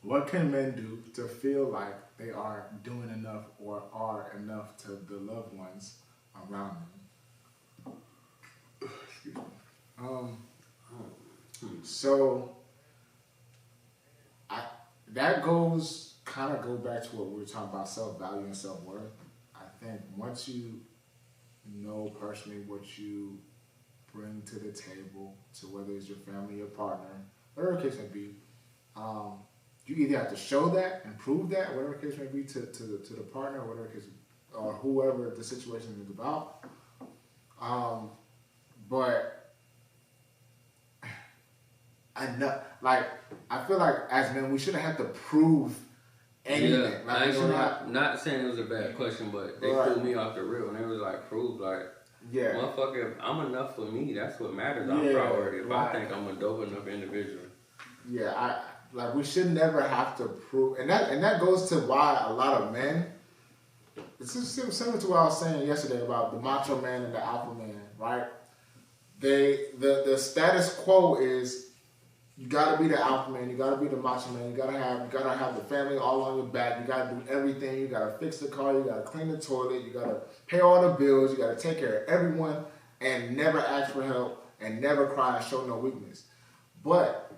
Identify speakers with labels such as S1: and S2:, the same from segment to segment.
S1: What can men do to feel like they are doing enough or are enough to the loved ones around them? Excuse me. So that goes kind of go back to what we were talking about, self-value and self-worth. I think once you know personally what you bring to the table, to whether it's your family, your partner, whatever the case may be, you either have to show that and prove that, whatever the case may be, to the partner, or whatever case, or whoever the situation is about. But I feel like as men we shouldn't have to prove anything.
S2: Yeah, not saying it was a bad question, but they threw me off the reel and they was like, prove motherfucker, if I'm enough for me, that's what matters. I'm priority. If I think I'm a dope enough individual.
S1: Yeah, we should never have to prove, and that goes to why a lot of men. It's similar to what I was saying yesterday about the macho man and the alpha man, right? The status quo is you gotta be the alpha man, you gotta be the macho man, you gotta have the family all on your back, you gotta do everything, you gotta fix the car, you gotta clean the toilet, you gotta pay all the bills, you gotta take care of everyone, and never ask for help and never cry and show no weakness. But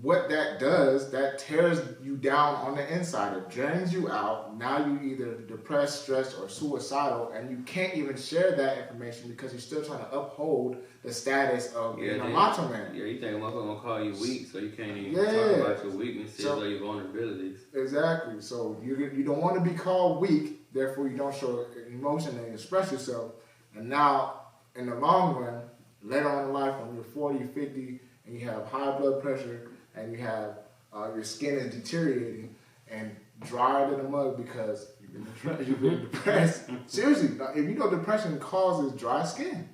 S1: what that does, that tears you down on the inside. It drains you out. Now you either depressed, stressed, or suicidal, and you can't even share that information because you're still trying to uphold the status of being a macho man.
S2: Yeah, you think a motherfucker gonna call you weak, so you can't even talk about your weaknesses or your vulnerabilities.
S1: Exactly. So you don't want to be called weak, therefore you don't show emotion and express yourself. And now, in the long run, later on in life, when you're 40, 50, and you have high blood pressure, and you have your skin is deteriorating and drier than a mug because you've been depressed. Seriously, if you know depression causes dry skin,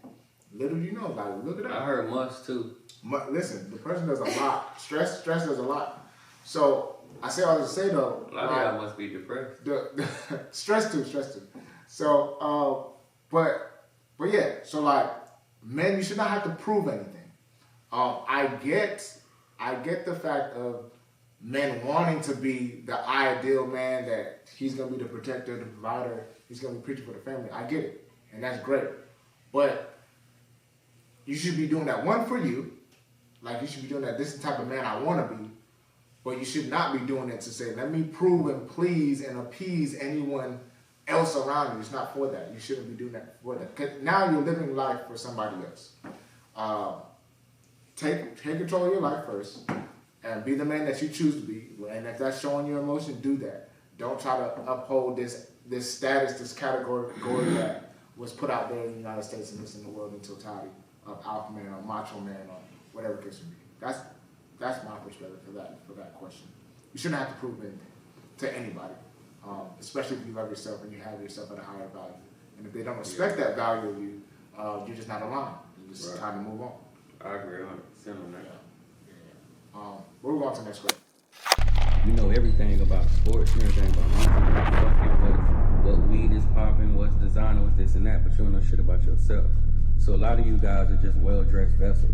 S1: little you know, look it up.
S2: I heard must too.
S1: Listen, depression does a lot. Stress does a lot. So I say all this to say though,
S2: a lot of y'all must be depressed.
S1: Stress too. So, but yeah. So men, you should not have to prove anything. I get the fact of men wanting to be the ideal man, that he's going to be the protector, the provider, he's going to be preaching for the family. I get it, and that's great. But you should be doing that one for you. You should be doing that, this is the type of man I want to be. But you should not be doing it to say, let me prove and please and appease anyone else around you. It's not for that. You shouldn't be doing that for that. 'Cause now you're living life for somebody else. Take control of your life first and be the man that you choose to be. And if that's showing your emotion, do that. Don't try to uphold this status, this category that was put out there in the United States and this in the world in totality of alpha man or macho man or whatever it could be. That's my perspective for that question. You shouldn't have to prove anything to anybody, especially if you love yourself and you have yourself at a higher value. And if they don't respect that value of you, you're just not aligned. It's just time to move on.
S2: I agree 100% on that.
S1: Yeah. We'll go on to the next question.
S2: You know everything about sports, you know everything about what weed is popping, what's designer, what's this and that, but you don't know shit about yourself. So a lot of you guys are just well-dressed vessels.